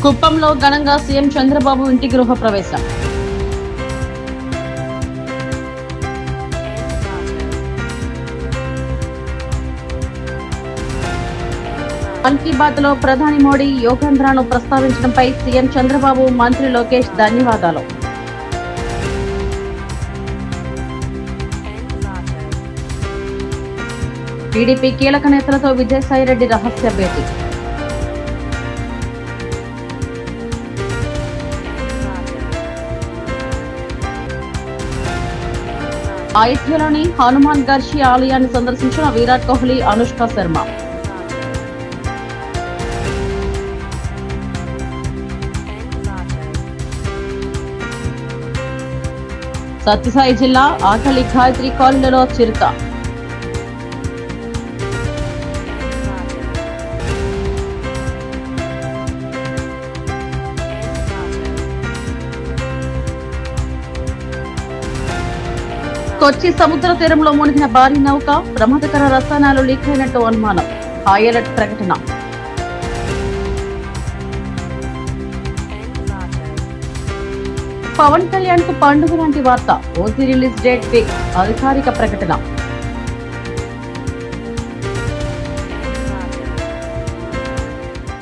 కుప్పంలో ఘనంగా సీఎం చంద్రబాబు ఇంటి గృహ ప్రవేశం. మన్ కీ బాత్ లో ప్రధాని మోడీ యోగాంధ్రాను ప్రస్తావించడంపై సీఎం చంద్రబాబు, మంత్రి లోకేష్ ధన్యవాదాలు. టీడీపీ కీలక నేతలతో విజయసాయిరెడ్డి రహస్య భేటీ. అయోధ్యలోని హనుమాన్ గర్షి ఆలయాన్ని సందర్శించిన విరాట్ కోహ్లీ, అనుష్క శర్మ. సత్యసాయి జిల్లా ఆకలి గాయత్రి కాలనీలో చిరుత. కొచ్చి సముద్ర తీరంలో మునిగిన భారీ నౌక, ప్రమాదకర రసాయనాలు లీక్ అయినట్టు అనుమానం. హై అలర్ట్ ప్రకటన. పవన్ కళ్యాణ్ కు పండుగ లాంటి వార్త. ఓజీ రిలీజ్ డేట్ ఫిక్స్, అధికారిక ప్రకటన.